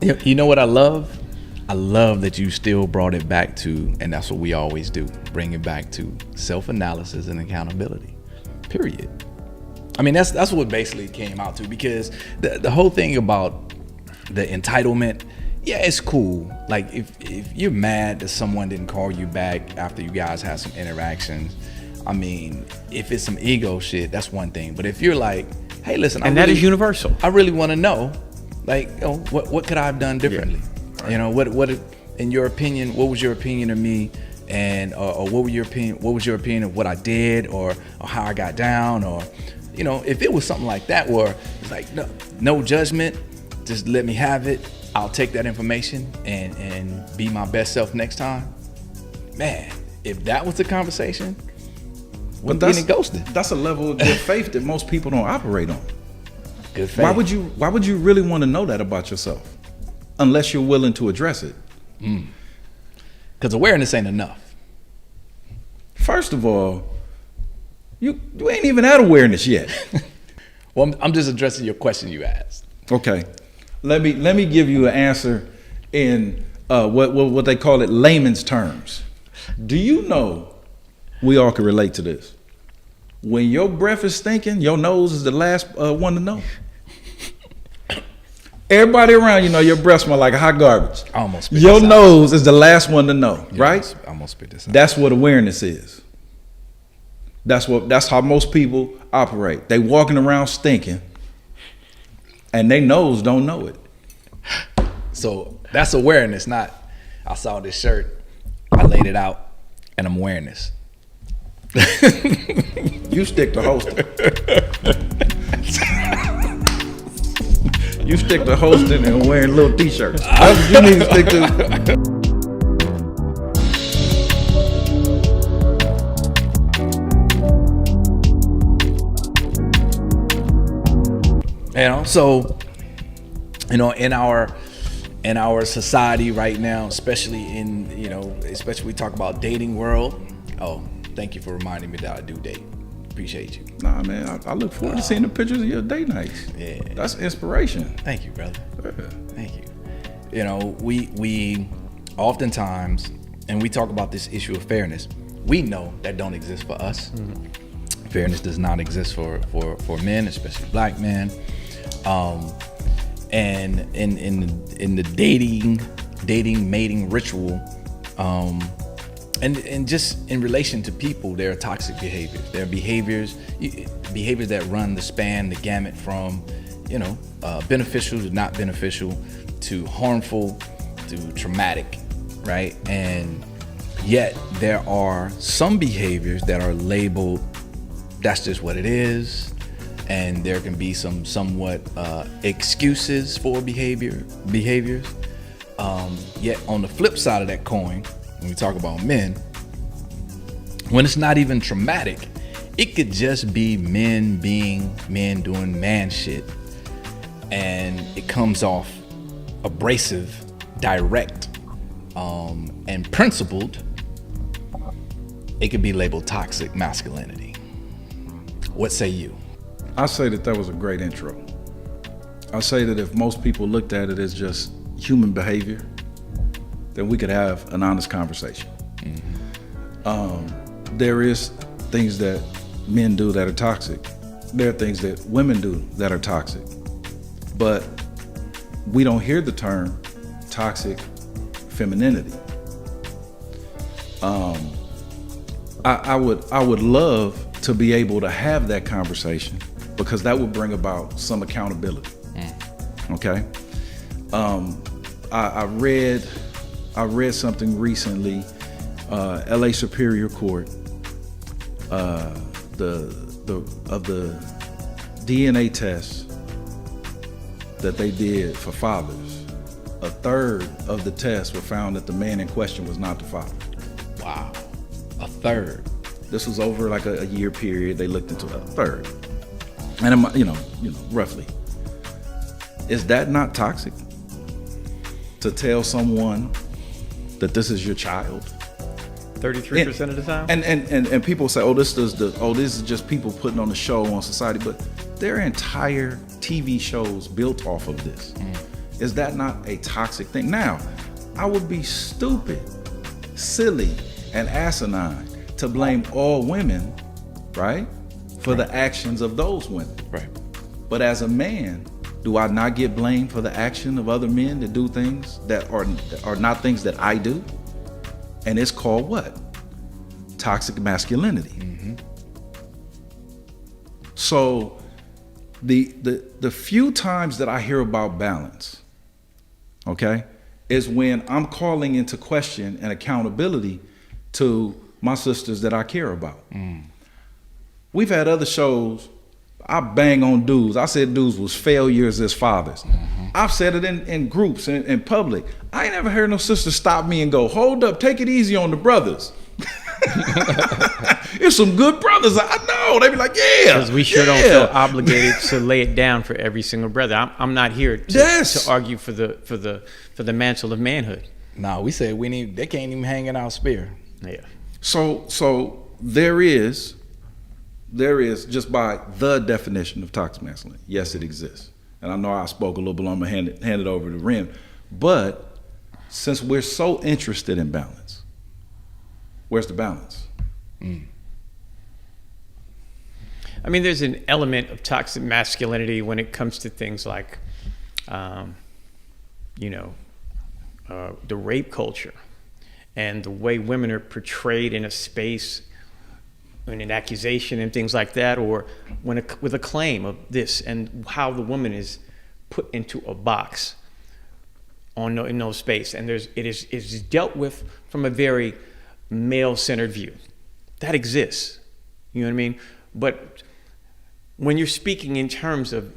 You know what I love? I love that you still brought it back to, and that's what we always do, bring it back to self-analysis and accountability, period. I mean, that's what basically it came out to, because the whole thing about the entitlement, yeah, it's cool. Like if you're mad that someone didn't call you back after you guys had some interactions, I mean, if it's some ego shit, that's one thing. But if you're like, hey, listen, and that is universal. I really want to know, like, you know, what could I have done differently? Yeah. You know, what in your opinion, what was your opinion of me, and or what was your opinion of what I did, or how I got down, or, you know, if it was something like that where it's like no judgment, just let me have it. I'll take that information and be my best self next time. Man, if that was the conversation, but getting ghosted. That's a level of good faith that most people don't operate on. Good faith. Why would you really want to know that about yourself, unless you're willing to address it? Because awareness ain't enough. First of all, you ain't even at awareness yet. Well, I'm just addressing your question you asked. Okay, let me give you an answer in what they call it, layman's terms. Do you know, we all can relate to this, when your breath is stinking, your nose is the last one to know. Everybody around you know your breath smell like hot garbage. I almost spit your this out. nose is the last one to know, Yeah, right? I almost spit this out. That's what awareness is. That's how most people operate. They walking around stinking, and they nose don't know it. So that's awareness, not I saw this shirt, I laid it out, and I'm wearing this. You stick to hosting. You stick to hosting and wearing little t-shirts. That's what you need to stick to. You know, so, you know, in our society right now, especially especially we talk about dating world. Oh, thank you for reminding me that I do date. Appreciate you. Nah, man, I look forward to seeing the pictures of your date nights. Yeah, that's inspiration. Thank you, brother. Yeah. Thank you. You know, we oftentimes, and we talk about this issue of fairness, we know that don't exist for us. Mm-hmm. Fairness does not exist for men, especially black men. And in the dating mating ritual, and just in relation to people, there are toxic behaviors. There are behaviors that run the gamut from, beneficial to not beneficial, to harmful, to traumatic, right? And yet there are some behaviors that are labeled, that's just what it is. And there can be some somewhat excuses for behaviors. Yet on the flip side of that coin, when we talk about men, when it's not even traumatic, it could just be men being men doing man shit. And it comes off abrasive, direct, and principled. It could be labeled toxic masculinity. What say you? I say that was a great intro. I say that if most people looked at it as just human behavior, then we could have an honest conversation. Mm-hmm. There is things that men do that are toxic. There are things that women do that are toxic. But we don't hear the term toxic femininity. I would love to be able to have that conversation, because that would bring about some accountability. Okay. I read something recently. LA Superior Court, the DNA tests that they did for fathers, a third of the tests were found that the man in question was not the father. Wow, a third. This was over like a year period. They looked into a third. And roughly, is that not toxic? To tell someone that this is your child? 33% of the time. And people say, this is just people putting on a show on society, but there are entire TV shows built off of this. Is that not a toxic thing? Now, I would be stupid, silly, and asinine to blame all women, right, for the actions of those women. Right. But as a man, do I not get blamed for the action of other men that do things that are not things that I do? And it's called what? Toxic masculinity. Mm-hmm. So the few times that I hear about balance, okay, is when I'm calling into question and accountability to my sisters that I care about. We've had other shows, I bang on dudes. I said dudes was failures as fathers. I've said it in groups, in public. I ain't never heard no sister stop me and go, hold up, take it easy on the brothers. There's some good brothers, I know. They be like, yeah. Because we sure don't feel obligated to lay it down for every single brother. I'm not here to argue for the mantle of manhood. No, we said they can't even hang in our spear. Yeah. So there is just by the definition of toxic masculinity. Yes, it exists. And I know I spoke a little bit, I'm gonna hand it over to Ren. But since we're so interested in balance, where's the balance? I mean, there's an element of toxic masculinity when it comes to things like, the rape culture and the way women are portrayed in a space, in an accusation and things like that, or with a claim of this, and how the woman is put into a box in no space. And it is dealt with from a very male-centered view. That exists. You know what I mean? But when you're speaking in terms of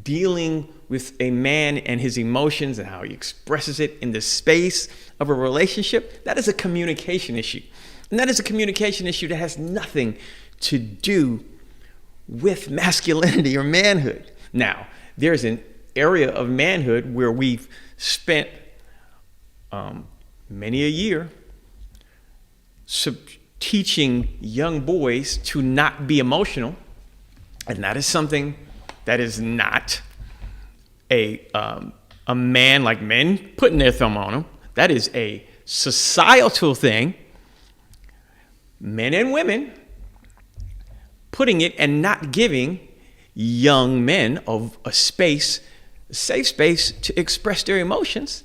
dealing with a man and his emotions and how he expresses it in the space of a relationship, that is a communication issue. And that is a communication issue that has nothing to do with masculinity or manhood. Now, there's an area of manhood where we've spent many a year teaching young boys to not be emotional, and that is something that is not a man, like men putting their thumb on them. That is a societal thing. Men and women putting it and not giving young men of a safe space to express their emotions.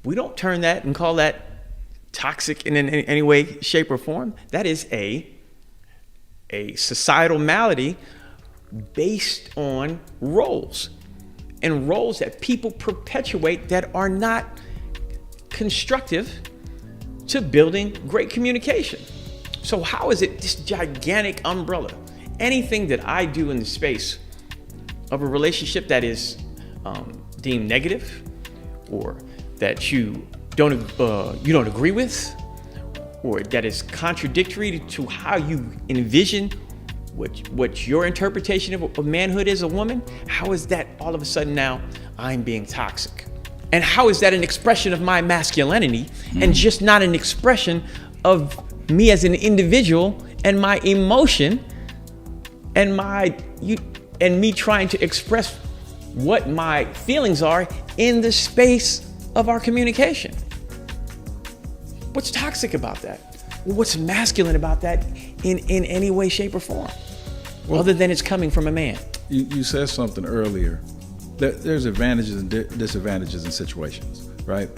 We don't turn that and call that toxic in any way, shape, or form. That is a societal malady based on roles, and roles that people perpetuate that are not constructive to building great communication. So how is it this gigantic umbrella? Anything that I do in the space of a relationship that is deemed negative, or that you don't agree with, or that is contradictory to how you envision what your interpretation of manhood is, a woman, how is that all of a sudden now I'm being toxic? And how is that an expression of my masculinity and just not an expression of me as an individual and my emotion and me trying to express what my feelings are in the space of our communication? What's toxic about that? What's masculine about that in any way, shape, or form? Well, other than it's coming from a man. You said something earlier. There's advantages and disadvantages in situations, right?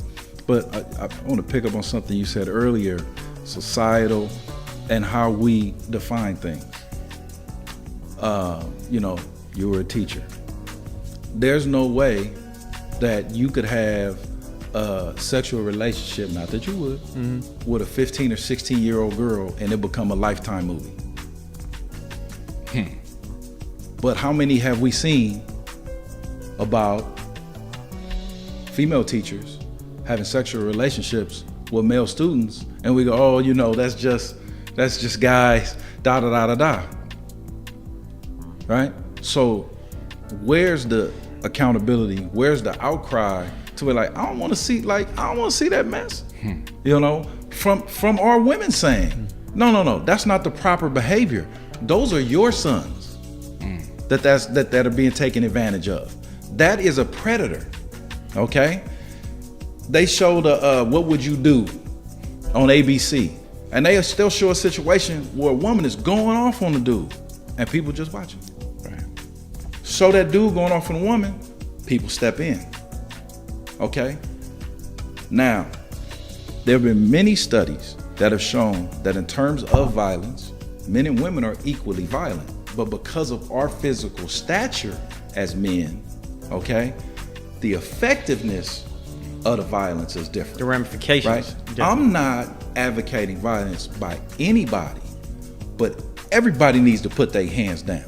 But I want to pick up on something you said earlier, societal and how we define things. You were a teacher. There's no way that you could have a sexual relationship, not that you would, with a 15 or 16-year-old girl and it become a Lifetime movie. But how many have we seen about female teachers having sexual relationships with male students, and we go, that's just guys, da da da da da. Right? So where's the accountability? Where's the outcry to be like, I don't want to see that mess? From our women saying, no, that's not the proper behavior. Those are your sons that are being taken advantage of. That is a predator. Okay? They showed What Would You Do on ABC. And they still show a situation where a woman is going off on the dude and people just watching. Right. Show that dude going off on a woman, people step in. Okay? Now, there have been many studies that have shown that in terms of violence, men and women are equally violent. But because of our physical stature as men, okay, the effectiveness of the violence is different. The ramifications. Right? different. I'm not advocating violence by anybody, but everybody needs to put their hands down.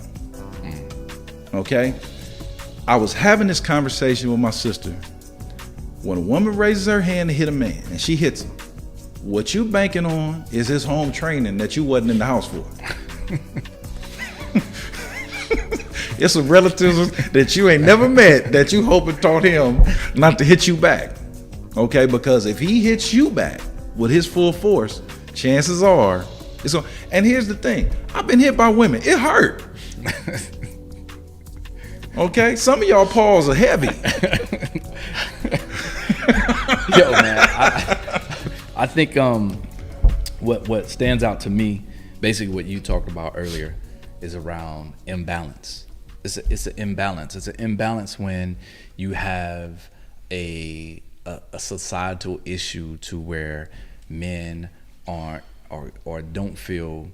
Okay? I was having this conversation with my sister. When a woman raises her hand to hit a man and she hits him, what you banking on is his home training that you wasn't in the house for. It's some relatives that you ain't never met that you hoping taught him not to hit you back. Okay, because if he hits you back with his full force, chances are it's on. And here's the thing, I've been hit by women. It hurt. Okay, some of y'all paws are heavy. Yo, man, I think what stands out to me, basically what you talked about earlier, is around imbalance. It's an imbalance. It's an imbalance when you have a societal issue to where men aren't or don't feel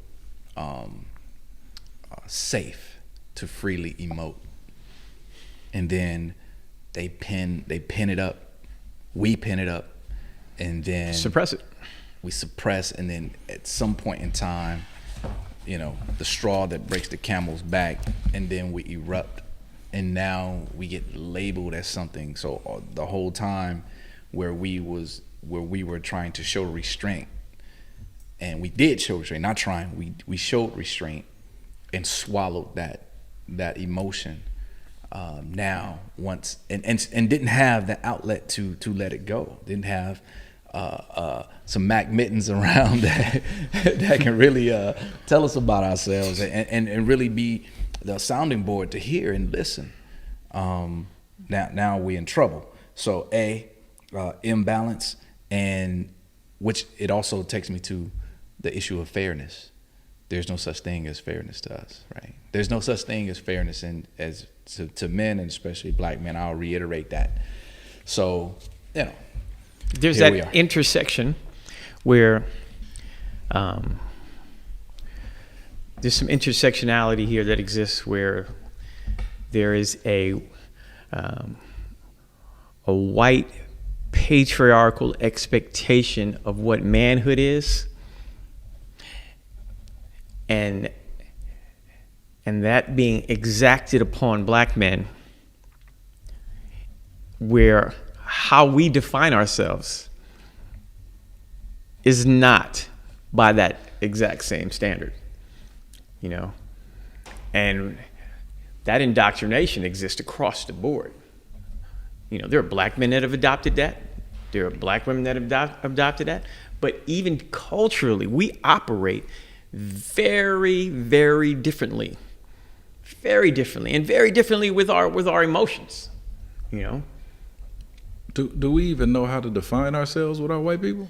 safe to freely emote, and then they pin it up. We pin it up, and then Suppress it. we suppress, and then at some point in time, you know, the straw that breaks the camel's back, and then we erupt, and now we get labeled as something. So the whole time where we were trying to show restraint, and we did show restraint, not trying, we showed restraint and swallowed that emotion. Now once and didn't have the outlet to let it go, didn't have some Mac mittens around that can really tell us about ourselves and really be the sounding board to hear and listen. Now we're in trouble. So imbalance, and which it also takes me to the issue of fairness. There's no such thing as fairness to us, right? There's no such thing as fairness to men, and especially black men. I'll reiterate that. So, you know, There's here we that are. intersection where there's some intersectionality here that exists where there is a white patriarchal expectation of what manhood is, and that being exacted upon black men, where how we define ourselves is not by that exact same standard, you know, and that indoctrination exists across the board. You know, there are black men that have adopted that. There are black women that have adopted that. But even culturally, we operate very, very differently, and very differently with our emotions. You know, Do we even know how to define ourselves with our white people?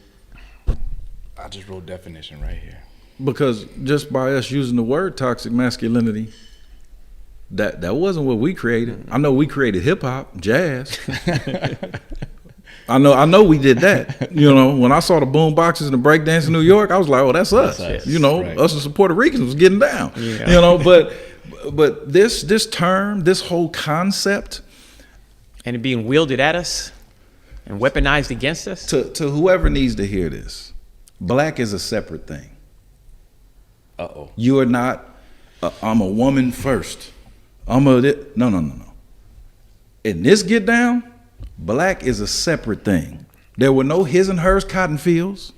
I just wrote definition right here. Because just by us using the word toxic masculinity, that wasn't what we created. I know we created hip hop, jazz. I know we did that. You know, when I saw the boom boxes and the breakdance in New York, I was like, oh, that's us. us. You know, Right. us as Puerto Ricans was getting down. Yeah. You know, but this term, this whole concept, and it being wielded at us and weaponized against us. to whoever needs to hear this, black is a separate thing. Uh-oh. You are not, I'm a woman first. No. In this get down, black is a separate thing. There were no his and hers cotton fields.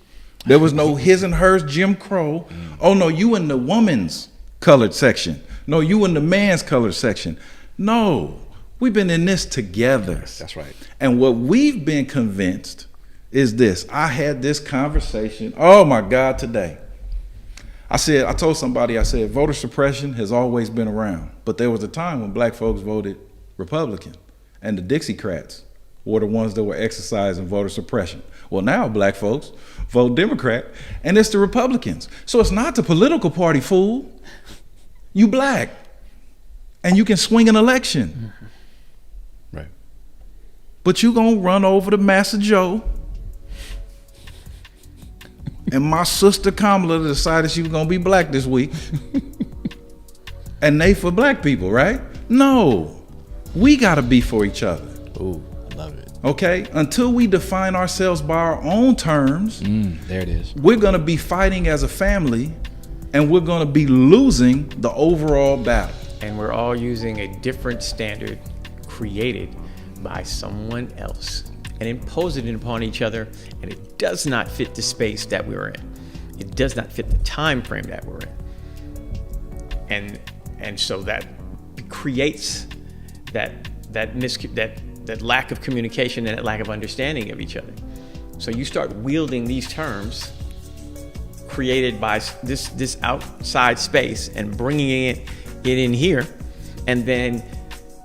There was no his and hers Jim Crow. Oh no, you in the woman's colored section. No, you in the man's colored section. No, we've been in this together. That's right. And what we've been convinced is this. I had this conversation, oh my God, today. I told somebody, voter suppression has always been around, but there was a time when black folks voted Republican. and the Dixiecrats were the ones that were exercising voter suppression. Well, now black folks vote Democrat, and it's the Republicans. So it's not the political party, fool. You black, and you can swing an election. Right. But you gonna run over to Massa Joe, and my sister Kamala decided she was gonna be black this week, and they for black people, right? No, we gotta be for each other. Ooh, I love it. Okay, until we define ourselves by our own terms, There it is. we're gonna be fighting as a family, and we're gonna be losing the overall battle. And we're all using a different standard created by someone else and imposing it upon each other, and it does not fit the space that we're in. It does not fit the time frame that we're in. And so that creates that lack of communication and that lack of understanding of each other. So you start wielding these terms created by this outside space and bringing it in here, and then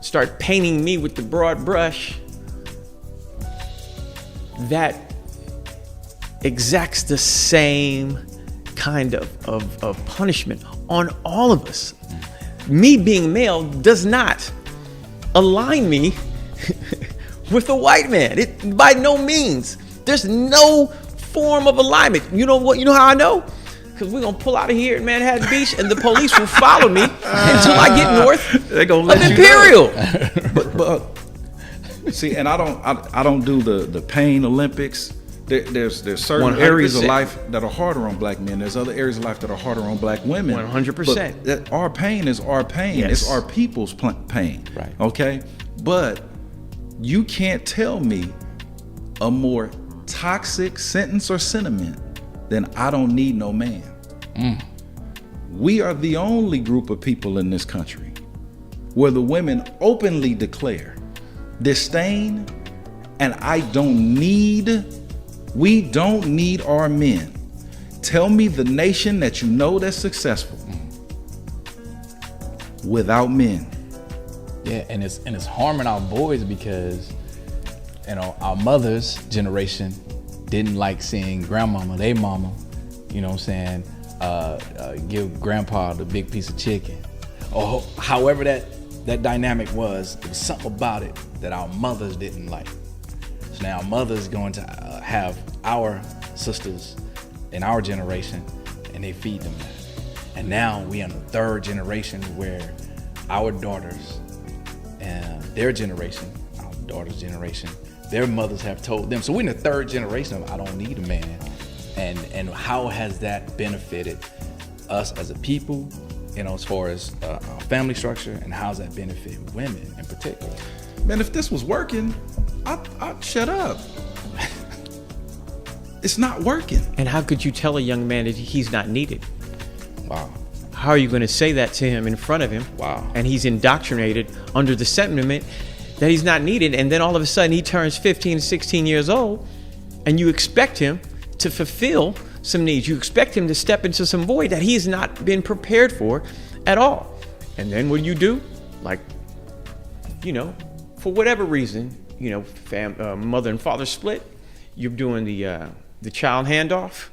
start painting me with the broad brush that exacts the same kind of punishment on all of us. Me being male does not align me with a white man. It by no means. There's no form of alignment. You know what? You know how I know? Because we're gonna pull out of here at Manhattan Beach, and the police will follow me until I get north They're gonna of let you Imperial. But see, and I don't do the pain Olympics. There's certain 100%. areas of life that are harder on black men. There's other areas of life that are harder on black women. 100%. But that our pain is our pain. Yes. It's our people's pain. Right. Okay. But you can't tell me a more toxic sentence or sentiment than "I don't need no man." We are the only group of people in this country where the women openly declare disdain and we don't need our men. Tell me the nation that you know that's successful without men. Yeah, and it's harming our boys because, our mother's generation didn't like seeing grandmama, they mama, what I'm saying, give grandpa the big piece of chicken. Or however that dynamic was, there was something about it that our mothers didn't like. So now our mother's going to have our sisters in our generation, and they feed them that. And now we in the third generation where our daughters and their generation, our daughter's generation, their mothers have told them. So we're in the third generation of "I don't need a man." And how has that benefited us as a people, as far as our family structure, and how's that benefit women in particular? Man, if this was working, I'd shut up. It's not working. And how could you tell a young man that he's not needed? Wow. How are you going to say that to him in front of him? Wow. And he's indoctrinated under the sentiment that he's not needed, and then all of a sudden he turns 15, 16 years old, and you expect him to fulfill some needs. You expect him to step into some void that he has not been prepared for at all. And then what do? For whatever reason, mother and father split. You're doing the child handoff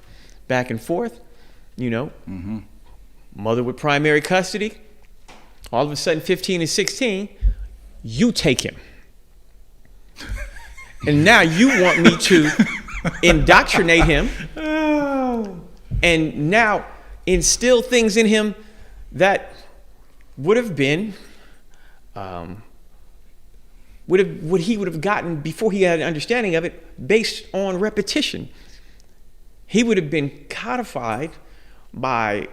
back and forth. Mother with primary custody. All of a sudden, 15 and 16, you take him. And now you want me to indoctrinate him and now instill things in him that would have been what he would have gotten before he had an understanding of it based on repetition. He would have been codified by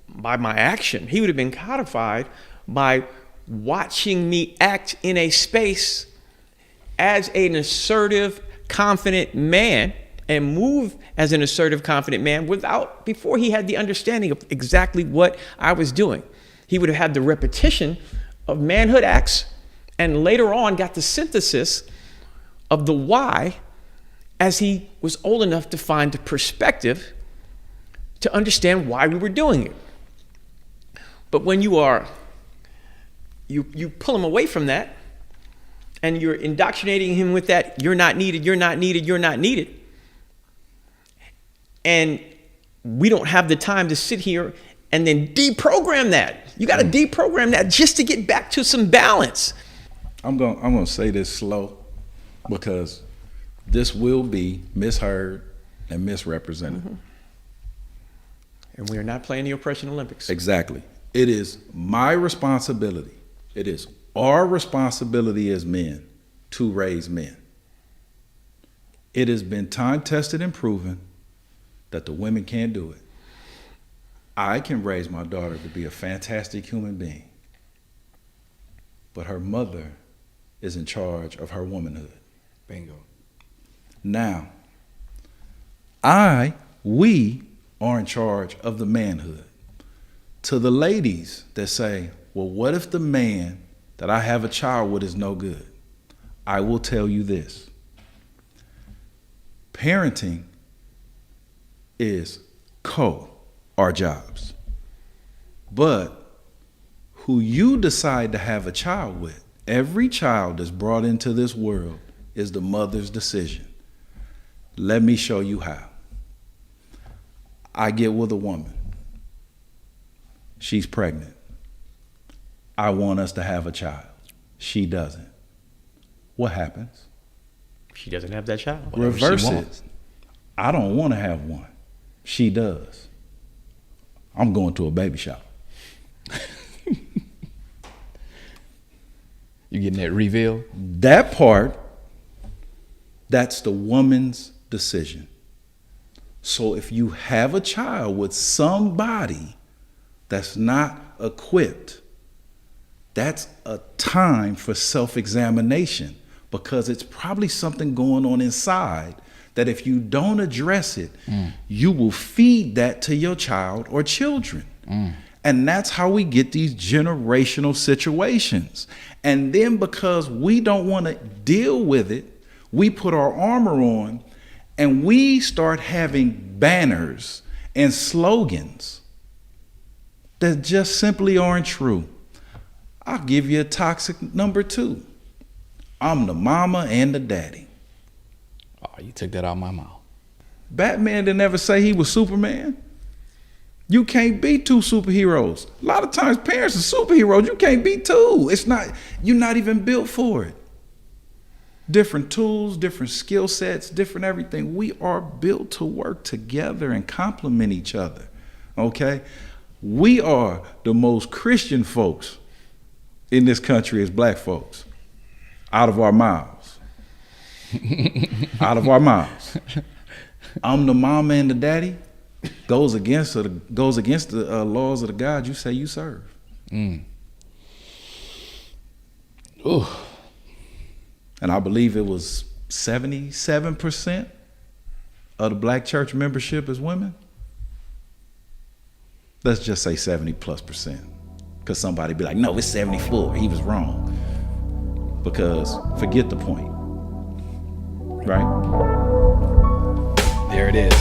my action. He would have been codified by watching me act in a space as an assertive, confident man and move as an assertive, confident man before he had the understanding of exactly what I was doing. He would have had the repetition of manhood acts and later on got the synthesis of the why as he was old enough to find the perspective to understand why we were doing it. But when you pull him away from that and you're indoctrinating him with that, you're not needed, you're not needed, you're not needed. And we don't have the time to sit here and then deprogram that. You got to deprogram that just to get back to some balance. I'm gonna say this slow because this will be misheard and misrepresented. Mm-hmm. And we are not playing the Oppression Olympics. Exactly. It is my responsibility. It is our responsibility as men to raise men. It has been time tested and proven that the women can't do it. I can raise my daughter to be a fantastic human being, but her mother is in charge of her womanhood. Bingo. Now, we are in charge of the manhood. To the ladies that say, well, what if the man that I have a child with is no good? I will tell you this. Parenting is our jobs. But who you decide to have a child with, every child that's brought into this world is the mother's decision. Let me show you how. I get with a woman. She's pregnant. I want us to have a child. She doesn't. What happens? She doesn't have that child. Reverse she it. wants. I don't want to have one. She does. I'm going to a baby shower. You getting that reveal? That part, that's the woman's decision. So if you have a child with somebody that's not equipped, that's a time for self-examination, because it's probably something going on inside that if you don't address it, you will feed that to your child or children. And that's how we get these generational situations. And then because we don't want to deal with it, we put our armor on and we start having banners and slogans that just simply aren't true. I'll give you a toxic number 2. I'm the mama and the daddy. Oh, you took that out of my mouth. Batman didn't ever say he was Superman. You can't be 2 superheroes. A lot of times parents are superheroes. You can't be 2. You're not even built for it. Different tools, different skill sets, different everything. We are built to work together and complement each other. Okay? We are the most Christian folks in this country as black folks. Out of our mouths. Out of our mouths. I'm the mama and the daddy. Goes against the laws of the God you say you serve. Ooh. And I believe it was 77% of the black church membership is women. Let's just say 70+%. Because somebody be like, no, it's 74. He was wrong. Because forget the point. Right? There it is.